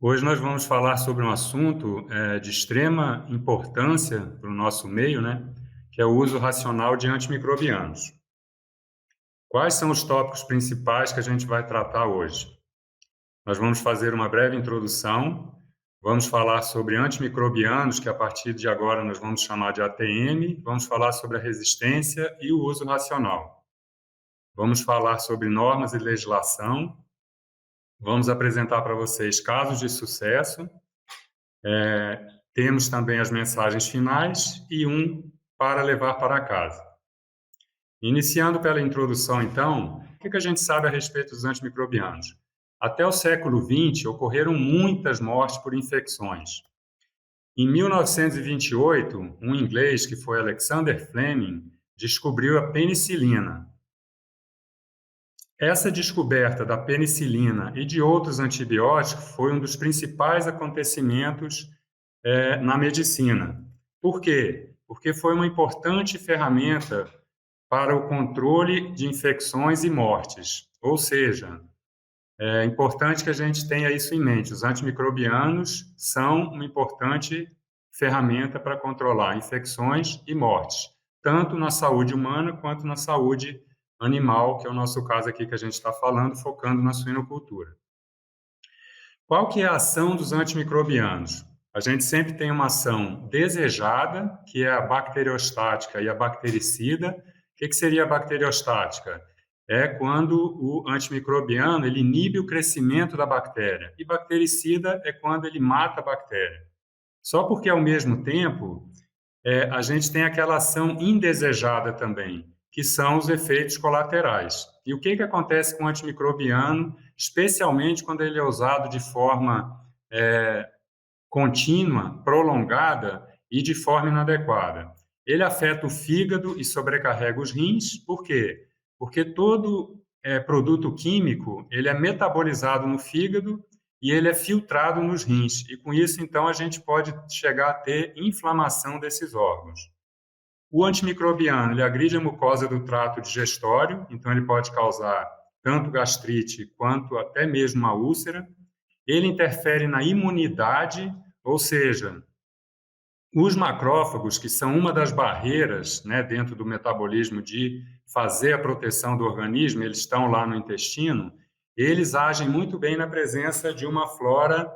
Hoje nós vamos falar sobre um assunto de extrema importância para o nosso meio, né? Que é o uso racional de antimicrobianos. Quais são os tópicos principais que a gente vai tratar hoje? Nós vamos fazer uma breve introdução, vamos falar sobre antimicrobianos, que a partir de agora nós vamos chamar de ATM, vamos falar sobre a resistência e o uso racional. Vamos falar sobre normas e legislação, vamos apresentar para vocês casos de sucesso. Temos também as mensagens finais e um para levar para casa. Iniciando pela introdução, então, o que a gente sabe a respeito dos antimicrobianos? Até o século XX, ocorreram muitas mortes por infecções. Em 1928, um inglês, que foi Alexander Fleming, descobriu a penicilina. Essa descoberta da penicilina e de outros antibióticos foi um dos principais acontecimentos na medicina. Por quê? Porque foi uma importante ferramenta para o controle de infecções e mortes. Ou seja, é importante que a gente tenha isso em mente. Os antimicrobianos são uma importante ferramenta para controlar infecções e mortes, tanto na saúde humana quanto na saúde animal, que é o nosso caso aqui que a gente está falando, focando na suinocultura. Qual que é a ação dos antimicrobianos? A gente sempre tem uma ação desejada, que é a bacteriostática e a bactericida. O que seria a bacteriostática? É quando o antimicrobiano ele inibe o crescimento da bactéria. E bactericida é quando ele mata a bactéria. Só porque, ao mesmo tempo, a gente tem aquela ação indesejada também, que são os efeitos colaterais. E o que acontece com o antimicrobiano, especialmente quando ele é usado de forma contínua, prolongada e de forma inadequada? Ele afeta o fígado e sobrecarrega os rins. Por quê? Porque todo produto químico ele é metabolizado no fígado e ele é filtrado nos rins. E com isso, então, a gente pode chegar a ter inflamação desses órgãos. O antimicrobiano ele agride a mucosa do trato digestório, então ele pode causar tanto gastrite quanto até mesmo uma úlcera. Ele interfere na imunidade, ou seja, os macrófagos, que são uma das barreiras, né, dentro do metabolismo de fazer a proteção do organismo, eles estão lá no intestino, eles agem muito bem na presença de uma flora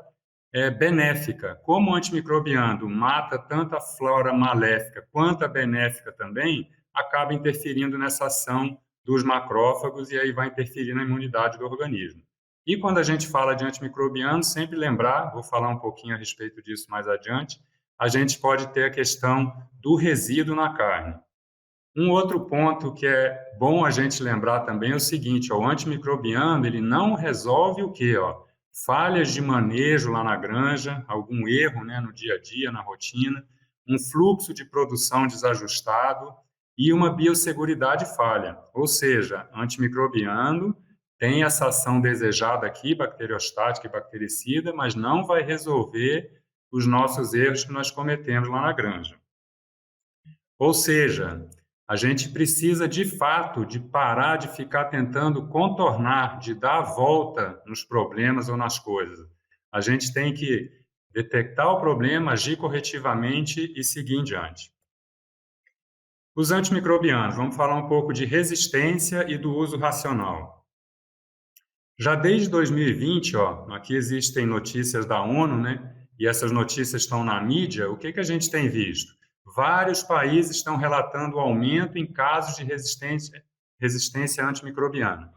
benéfica. Como o antimicrobiano mata tanto a flora maléfica quanto a benéfica também, acaba interferindo nessa ação dos macrófagos e aí vai interferir na imunidade do organismo. E quando a gente fala de antimicrobiano, sempre lembrar, vou falar um pouquinho a respeito disso mais adiante, a gente pode ter a questão do resíduo na carne. Um outro ponto que é bom a gente lembrar também é o seguinte, o antimicrobiano ele não resolve o quê? Falhas de manejo lá na granja, algum erro, né, no dia a dia, na rotina, um fluxo de produção desajustado e uma biosseguridade falha. Ou seja, antimicrobiano tem essa ação desejada aqui, bacteriostática e bactericida, mas não vai resolver os nossos erros que nós cometemos lá na granja. Ou seja, a gente precisa, de fato, de parar de ficar tentando contornar, de dar a volta nos problemas ou nas coisas. A gente tem que detectar o problema, agir corretivamente e seguir em diante. Os antimicrobianos, vamos falar um pouco de resistência e do uso racional. Já desde 2020, aqui existem notícias da ONU, né? E essas notícias estão na mídia, o que a gente tem visto? Vários países estão relatando aumento em casos de resistência antimicrobiana.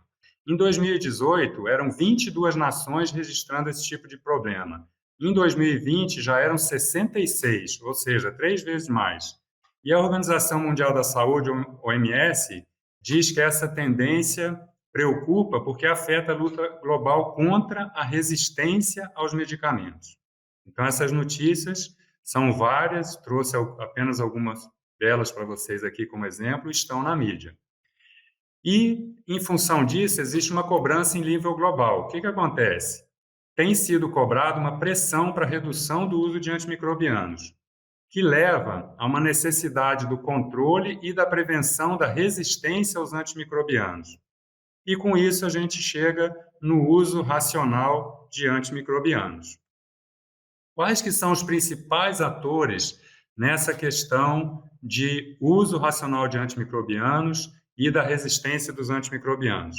Em 2018, eram 22 nações registrando esse tipo de problema. Em 2020, já eram 66, ou seja, 3 vezes mais. E a Organização Mundial da Saúde, OMS, diz que essa tendência preocupa porque afeta a luta global contra a resistência aos medicamentos. Então, essas notícias são várias, trouxe apenas algumas delas para vocês aqui como exemplo, estão na mídia. E, em função disso, existe uma cobrança em nível global. O que acontece? Tem sido cobrada uma pressão para a redução do uso de antimicrobianos, que leva a uma necessidade do controle e da prevenção da resistência aos antimicrobianos. E, com isso, a gente chega no uso racional de antimicrobianos. Quais que são os principais atores nessa questão de uso racional de antimicrobianos e da resistência dos antimicrobianos?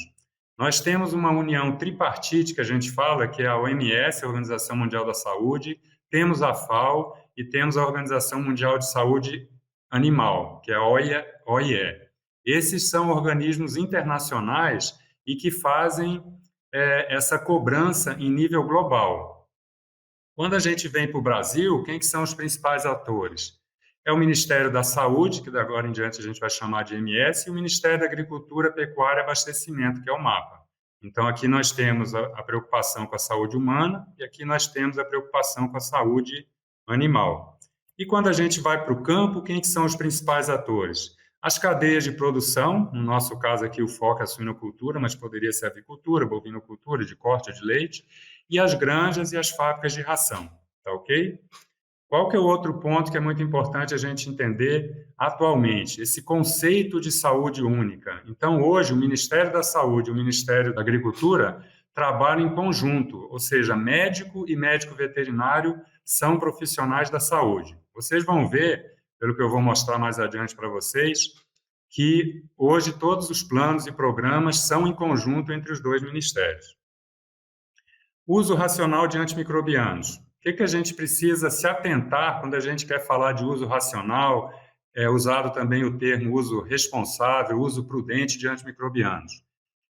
Nós temos uma união tripartite que a gente fala, que é a OMS, a Organização Mundial da Saúde, temos a FAO e temos a Organização Mundial de Saúde Animal, que é a OIE. Esses são organismos internacionais e que fazem essa cobrança em nível global. Quando a gente vem para o Brasil, quem que são os principais atores? É o Ministério da Saúde, que de agora em diante a gente vai chamar de MS, e o Ministério da Agricultura, Pecuária e Abastecimento, que é o MAPA. Então, aqui nós temos a preocupação com a saúde humana e aqui nós temos a preocupação com a saúde animal. E quando a gente vai para o campo, quem que são os principais atores? As cadeias de produção, no nosso caso aqui o foco é a suinocultura, mas poderia ser a avicultura, bovinocultura, de corte de leite, e as granjas e as fábricas de ração, tá ok? Qual que é o outro ponto que é muito importante a gente entender atualmente? Esse conceito de saúde única. Então, hoje, o Ministério da Saúde e o Ministério da Agricultura trabalham em conjunto, ou seja, médico e médico veterinário são profissionais da saúde. Vocês vão ver, pelo que eu vou mostrar mais adiante para vocês, que hoje todos os planos e programas são em conjunto entre os dois ministérios. Uso racional de antimicrobianos. O que a gente precisa se atentar quando a gente quer falar de uso racional? É usado também o termo uso responsável, uso prudente de antimicrobianos.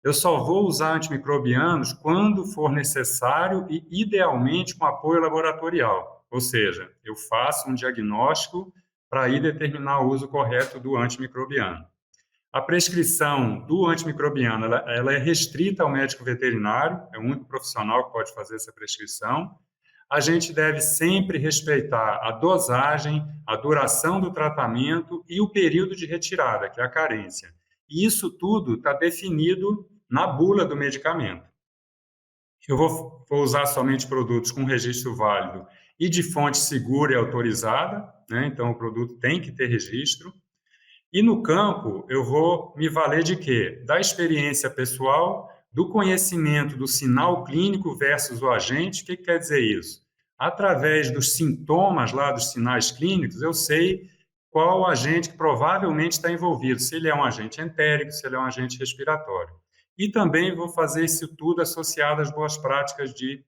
Eu só vou usar antimicrobianos quando for necessário e, idealmente, com apoio laboratorial. Ou seja, eu faço um diagnóstico para aí determinar o uso correto do antimicrobiano. A prescrição do antimicrobiano ela é restrita ao médico veterinário, é o único profissional que pode fazer essa prescrição. A gente deve sempre respeitar a dosagem, a duração do tratamento e o período de retirada, que é a carência. E isso tudo está definido na bula do medicamento. Eu vou usar somente produtos com registro válido e de fonte segura e autorizada, né? Então o produto tem que ter registro. E no campo, eu vou me valer de quê? Da experiência pessoal, do conhecimento do sinal clínico versus o agente. O que quer dizer isso? Através dos sintomas lá, dos sinais clínicos, eu sei qual agente que provavelmente está envolvido, se ele é um agente entérico, se ele é um agente respiratório. E também vou fazer isso tudo associado às boas práticas de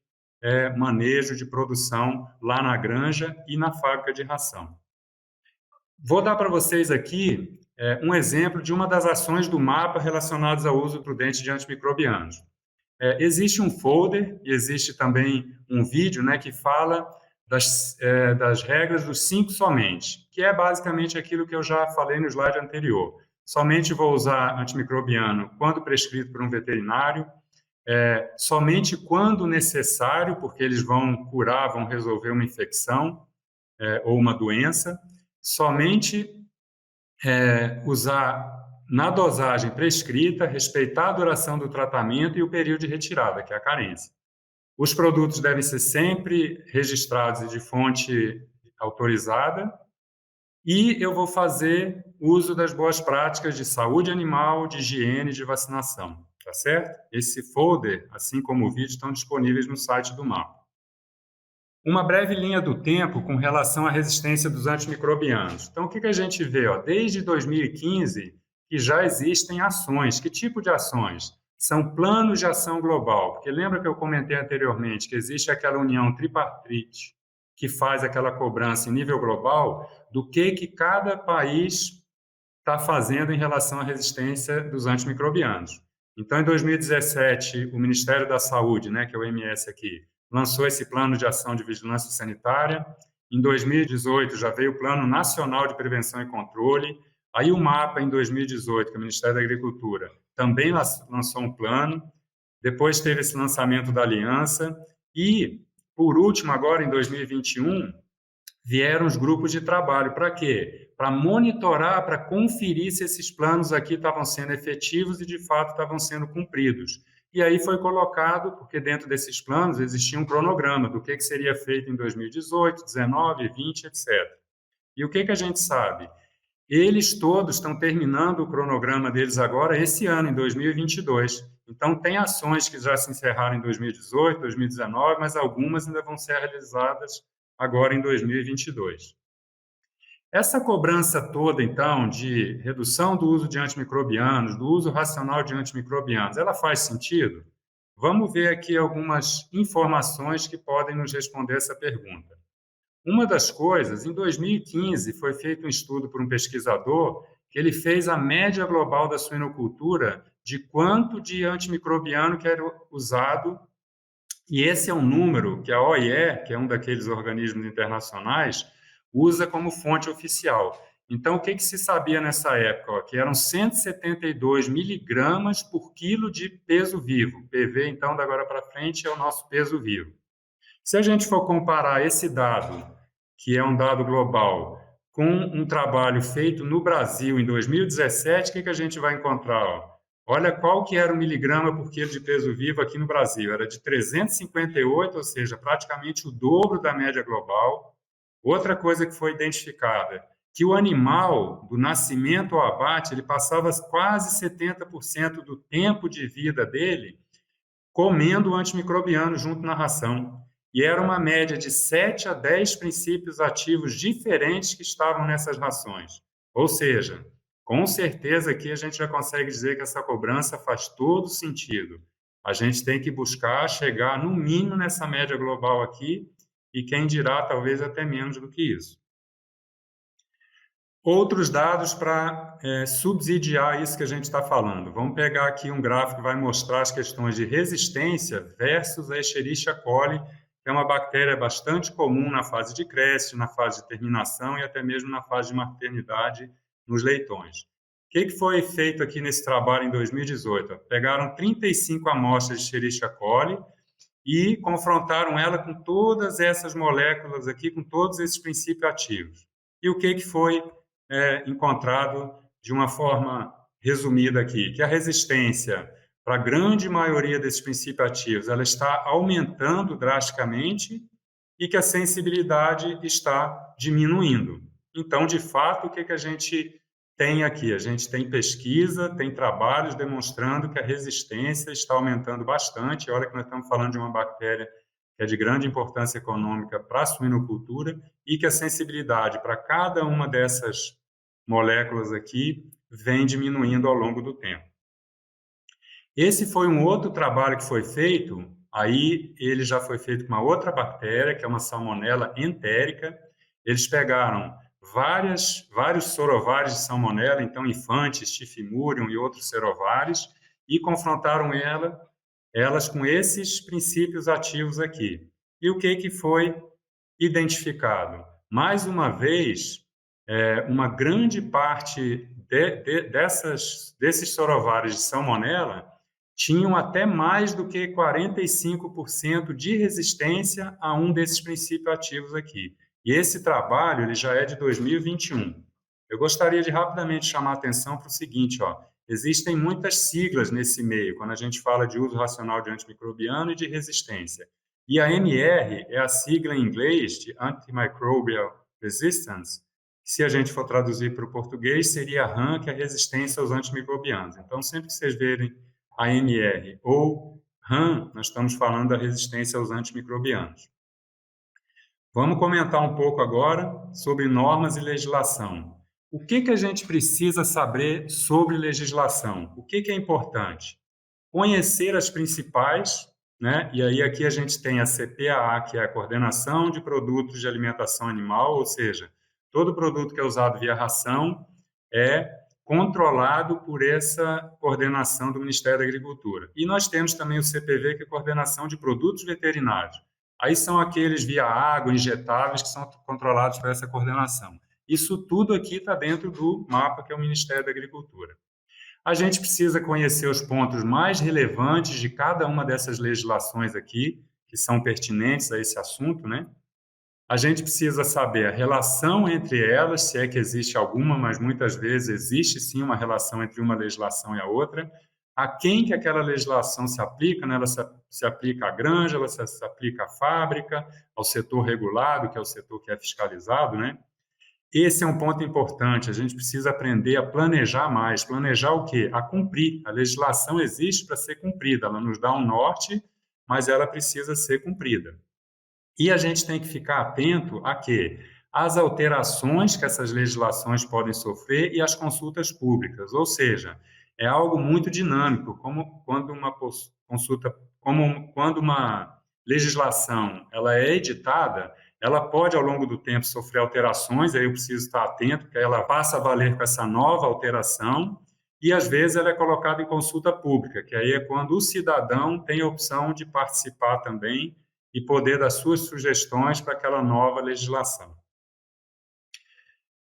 manejo de produção lá na granja e na fábrica de ração. Vou dar para vocês aqui um exemplo de uma das ações do MAPA relacionadas ao uso prudente de antimicrobianos. Existe um folder e existe também um vídeo, né, que fala das regras dos 5 somente, que é basicamente aquilo que eu já falei no slide anterior. Somente vou usar antimicrobiano quando prescrito por um veterinário, somente quando necessário, porque eles vão curar, vão resolver uma infecção ou uma doença, somente usar na dosagem prescrita, respeitar a duração do tratamento e o período de retirada, que é a carência. Os produtos devem ser sempre registrados e de fonte autorizada e eu vou fazer uso das boas práticas de saúde animal, de higiene e de vacinação, tá certo? Esse folder, assim como o vídeo, estão disponíveis no site do MAPA. Uma breve linha do tempo com relação à resistência dos antimicrobianos. Então, o que a gente vê? Desde 2015, que já existem ações. Que tipo de ações? São planos de ação global. Porque lembra que eu comentei anteriormente que existe aquela união tripartite que faz aquela cobrança em nível global do que cada país está fazendo em relação à resistência dos antimicrobianos. Então, em 2017, o Ministério da Saúde, né, que é o MS aqui, lançou esse plano de ação de vigilância sanitária. Em 2018, já veio o Plano Nacional de Prevenção e Controle. Aí o MAPA, em 2018, que é o Ministério da Agricultura, também lançou um plano. Depois teve esse lançamento da aliança. E, por último, agora em 2021, vieram os grupos de trabalho. Para quê? Para monitorar, para conferir se esses planos aqui estavam sendo efetivos e, de fato, estavam sendo cumpridos. E aí foi colocado, porque dentro desses planos existia um cronograma do que seria feito em 2018, 19, 20, etc. E o que a gente sabe? Eles todos estão terminando o cronograma deles agora esse ano, em 2022. Então, tem ações que já se encerraram em 2018, 2019, mas algumas ainda vão ser realizadas agora em 2022. Essa cobrança toda, então, de redução do uso de antimicrobianos, do uso racional de antimicrobianos, ela faz sentido? Vamos ver aqui algumas informações que podem nos responder essa pergunta. Uma das coisas, em 2015, foi feito um estudo por um pesquisador que ele fez a média global da suinocultura de quanto de antimicrobiano que era usado, e esse é um número que a OIE, que é um daqueles organismos internacionais, usa como fonte oficial. Então, o que se sabia nessa época? Que eram 172 miligramas por quilo de peso vivo. PV, então, da agora para frente, é o nosso peso vivo. Se a gente for comparar esse dado, que é um dado global, com um trabalho feito no Brasil em 2017, o que a gente vai encontrar? Olha qual que era o miligrama por quilo de peso vivo aqui no Brasil. Era de 358, ou seja, praticamente o dobro da média global. Outra coisa que foi identificada, que o animal, do nascimento ao abate, ele passava quase 70% do tempo de vida dele comendo antimicrobiano junto na ração. E era uma média de 7 a 10 princípios ativos diferentes que estavam nessas rações. Ou seja, com certeza aqui a gente já consegue dizer que essa cobrança faz todo sentido. A gente tem que buscar chegar no mínimo nessa média global aqui e quem dirá talvez até menos do que isso. Outros dados para subsidiar isso que a gente está falando. Vamos pegar aqui um gráfico que vai mostrar as questões de resistência versus a Escherichia coli, que é uma bactéria bastante comum na fase de creche, na fase de terminação e até mesmo na fase de maternidade nos leitões. O que foi feito aqui nesse trabalho em 2018? Pegaram 35 amostras de Escherichia coli e confrontaram ela com todas essas moléculas aqui, com todos esses princípios ativos. E o que foi encontrado de uma forma resumida aqui? Que a resistência para a grande maioria desses princípios ativos ela está aumentando drasticamente e que a sensibilidade está diminuindo. Então, de fato, o que a gente tem aqui? A gente tem pesquisa, tem trabalhos demonstrando que a resistência está aumentando bastante. Olha que nós estamos falando de uma bactéria que é de grande importância econômica para a suinocultura e que a sensibilidade para cada uma dessas moléculas aqui vem diminuindo ao longo do tempo. Esse foi um outro trabalho que foi feito, aí ele já foi feito com uma outra bactéria, que é uma salmonella entérica. Eles pegaram vários sorovários de salmonella, então infantes, tifimurium e outros serovários, e confrontaram elas com esses princípios ativos aqui. E o que foi identificado? Mais uma vez, uma grande parte desses sorovários de salmonella tinham até mais do que 45% de resistência a um desses princípios ativos aqui. E esse trabalho ele já é de 2021. Eu gostaria de rapidamente chamar a atenção para o seguinte, existem muitas siglas nesse meio, quando a gente fala de uso racional de antimicrobiano e de resistência. E a AMR é a sigla em inglês de Antimicrobial Resistance, que se a gente for traduzir para o português, seria a RAM, que é a resistência aos antimicrobianos. Então, sempre que vocês verem a AMR ou RAM, nós estamos falando da resistência aos antimicrobianos. Vamos comentar um pouco agora sobre normas e legislação. O que a gente precisa saber sobre legislação? O que é importante? Conhecer as principais, né? E aí aqui a gente tem a CPAA, que é a Coordenação de Produtos de Alimentação Animal, ou seja, todo produto que é usado via ração é controlado por essa coordenação do Ministério da Agricultura. E nós temos também o CPV, que é a Coordenação de Produtos Veterinários. Aí são aqueles via água, injetáveis, que são controlados por essa coordenação. Isso tudo aqui está dentro do mapa, que é o Ministério da Agricultura. A gente precisa conhecer os pontos mais relevantes de cada uma dessas legislações aqui, que são pertinentes a esse assunto, né? A gente precisa saber a relação entre elas, se é que existe alguma, mas muitas vezes existe sim uma relação entre uma legislação e a outra. A quem que aquela legislação se aplica, né? Ela se aplica à granja, ela se aplica à fábrica, ao setor regulado, que é o setor que é fiscalizado, né? Esse é um ponto importante, a gente precisa aprender a planejar mais. Planejar o quê? A cumprir. A legislação existe para ser cumprida, ela nos dá um norte, mas ela precisa ser cumprida. E a gente tem que ficar atento a quê? Às alterações que essas legislações podem sofrer e às consultas públicas, ou seja, é algo muito dinâmico, como quando uma consulta, como quando uma legislação ela é editada, ela pode ao longo do tempo sofrer alterações, aí eu preciso estar atento, que ela passa a valer com essa nova alteração, e às vezes ela é colocada em consulta pública, que aí é quando o cidadão tem a opção de participar também e poder dar suas sugestões para aquela nova legislação.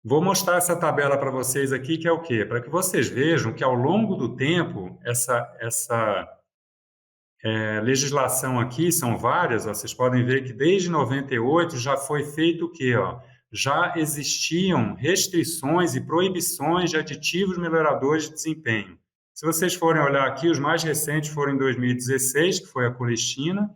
Vou mostrar essa tabela para vocês aqui, que é o quê? Para que vocês vejam que ao longo do tempo, essa legislação aqui, são várias, ó, vocês podem ver que desde 98 já foi feito o quê? Ó? Já existiam restrições e proibições de aditivos melhoradores de desempenho. Se vocês forem olhar aqui, os mais recentes foram em 2016, que foi a colistina,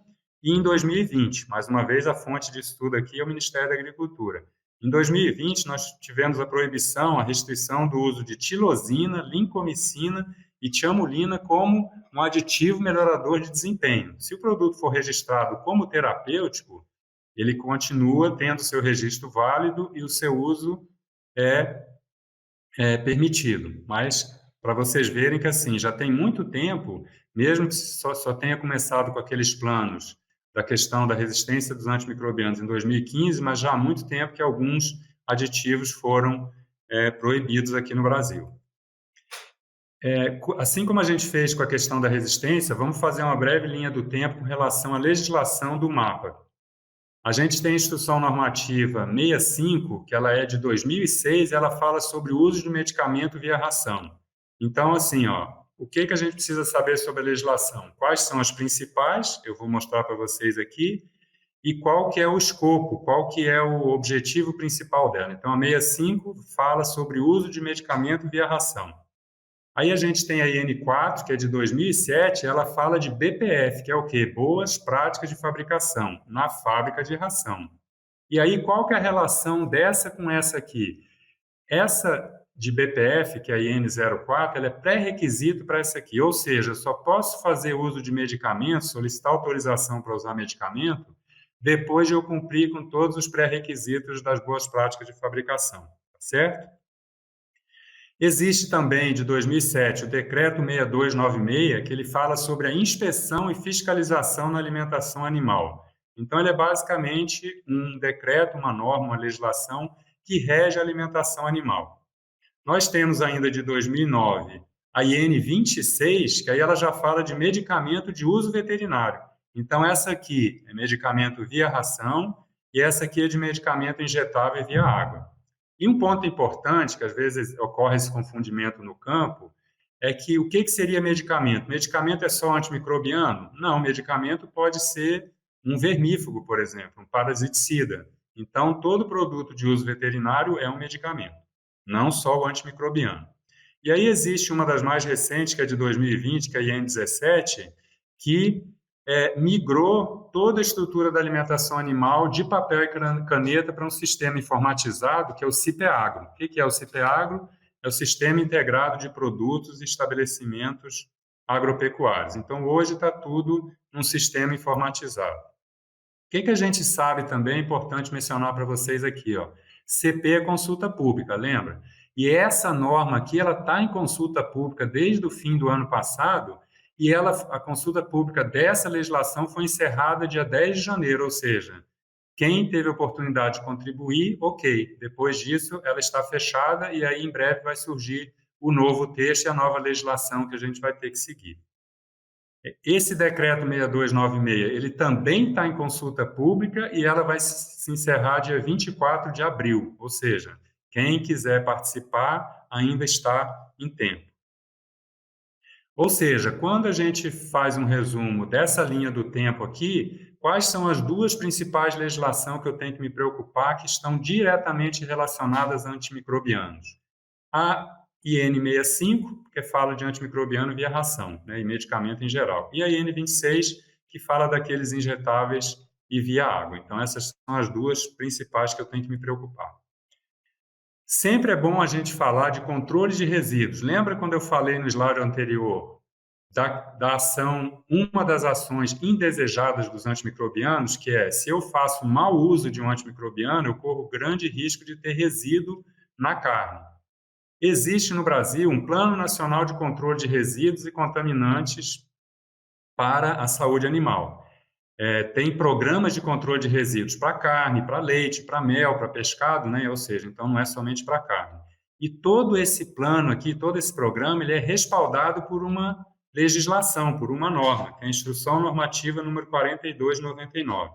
e em 2020. Mais uma vez, a fonte de estudo aqui é o Ministério da Agricultura. Em 2020, nós tivemos a proibição, a restrição do uso de tilosina, lincomicina e tiamulina como um aditivo melhorador de desempenho. Se o produto for registrado como terapêutico, ele continua tendo seu registro válido e o seu uso é permitido. Mas para vocês verem que assim já tem muito tempo, mesmo que só tenha começado com aqueles planos da questão da resistência dos antimicrobianos em 2015, mas já há muito tempo que alguns aditivos foram proibidos aqui no Brasil. Assim como a gente fez com a questão da resistência, vamos fazer uma breve linha do tempo com relação à legislação do MAPA. A gente tem a Instrução Normativa 65, que ela é de 2006, e ela fala sobre o uso de medicamento via ração. Então, assim, ó, o que a gente precisa saber sobre a legislação? Quais são as principais? Eu vou mostrar para vocês aqui. E qual que é o escopo, qual que é o objetivo principal dela. Então, a 65 fala sobre o uso de medicamento via ração. Aí a gente tem a IN4, que é de 2007, ela fala de BPF, que é o quê? Boas práticas de fabricação, na fábrica de ração. E aí, qual que é a relação dessa com essa aqui? Essa de BPF, que é a IN04, ela é pré-requisito para essa aqui, ou seja, eu só posso fazer uso de medicamento, solicitar autorização para usar medicamento, depois de eu cumprir com todos os pré-requisitos das boas práticas de fabricação, certo? Existe também, de 2007, o Decreto 6296, que ele fala sobre a inspeção e fiscalização na alimentação animal. Então, ele é basicamente um decreto, uma norma, uma legislação que rege a alimentação animal. Nós temos ainda de 2009 a IN 26, que aí ela já fala de medicamento de uso veterinário. Então, essa aqui é medicamento via ração e essa aqui é de medicamento injetável via água. E um ponto importante, que às vezes ocorre esse confundimento no campo, é que o que seria medicamento? Medicamento é só antimicrobiano? Não, medicamento pode ser um vermífugo, por exemplo, um parasiticida. Então, todo produto de uso veterinário é um medicamento, não só o antimicrobiano. E aí existe uma das mais recentes, que é de 2020, que é a IN 17, que migrou toda a estrutura da alimentação animal de papel e caneta para um sistema informatizado, que é o CIPEAGRO. O que é o CIPEAGRO? É o Sistema Integrado de Produtos e Estabelecimentos Agropecuários. Então, hoje está tudo num sistema informatizado. O que a gente sabe também, é importante mencionar para vocês aqui, ó. CP é consulta pública, lembra? E essa norma aqui, ela está em consulta pública desde o fim do ano passado, e a consulta pública dessa legislação foi encerrada dia 10 de janeiro, ou seja, quem teve a oportunidade de contribuir, ok. Depois disso, ela está fechada e aí em breve vai surgir o novo texto e a nova legislação que a gente vai ter que seguir. Esse decreto 6296, ele também está em consulta pública e ela vai se encerrar dia 24 de abril, ou seja, quem quiser participar ainda está em tempo. Ou seja, quando a gente faz um resumo dessa linha do tempo aqui, quais são as duas principais legislações que eu tenho que me preocupar que estão diretamente relacionadas a antimicrobianos? A IN 65, que fala de antimicrobiano via ração, né, e medicamento em geral. E a IN 26, que fala daqueles injetáveis e via água. Então, essas são as duas principais que eu tenho que me preocupar. Sempre é bom a gente falar de controle de resíduos. Lembra quando eu falei no slide anterior da ação, uma das ações indesejadas dos antimicrobianos, que é, se eu faço mau uso de um antimicrobiano, eu corro grande risco de ter resíduo na carne. Existe no Brasil um Plano Nacional de Controle de Resíduos e Contaminantes para a saúde animal. Tem programas de controle de resíduos para carne, para leite, para mel, para pescado, né? Ou seja, então não é somente para carne. E todo esse plano aqui, todo esse programa, ele é respaldado por uma legislação, por uma norma, que é a Instrução Normativa número 4299.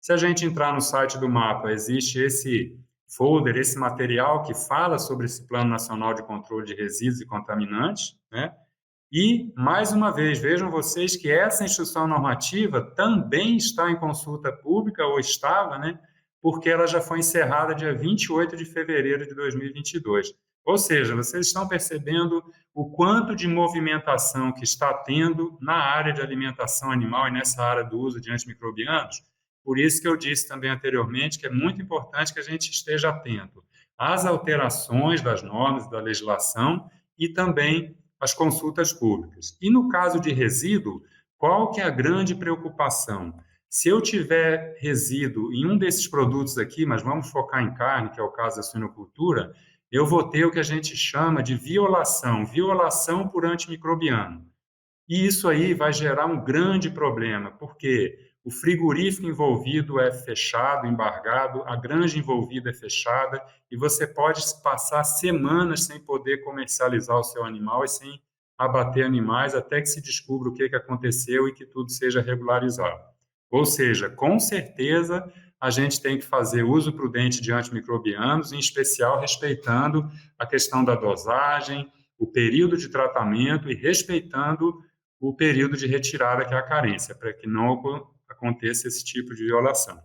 Se a gente entrar no site do MAPA, existe esse folder, esse material que fala sobre esse Plano Nacional de Controle de Resíduos e Contaminantes, né? E, mais uma vez, vejam vocês que essa instrução normativa também está em consulta pública, ou estava, né? Porque ela já foi encerrada dia 28 de fevereiro de 2022. Ou seja, vocês estão percebendo o quanto de movimentação que está tendo na área de alimentação animal e nessa área do uso de antimicrobianos. Por isso que eu disse também anteriormente que é muito importante que a gente esteja atento às alterações das normas da legislação e também as consultas públicas. E no caso de resíduo, qual que é a grande preocupação? Se eu tiver resíduo em um desses produtos aqui, mas vamos focar em carne, que é o caso da suinocultura, eu vou ter o que a gente chama de violação por antimicrobiano. E isso aí vai gerar um grande problema, porque o frigorífico envolvido é fechado, embargado, a granja envolvida é fechada, e você pode passar semanas sem poder comercializar o seu animal e sem abater animais até que se descubra o que aconteceu e que tudo seja regularizado. Ou seja, com certeza a gente tem que fazer uso prudente de antimicrobianos, em especial respeitando a questão da dosagem, o período de tratamento e respeitando o período de retirada, que é a carência, para que não aconteça esse tipo de violação.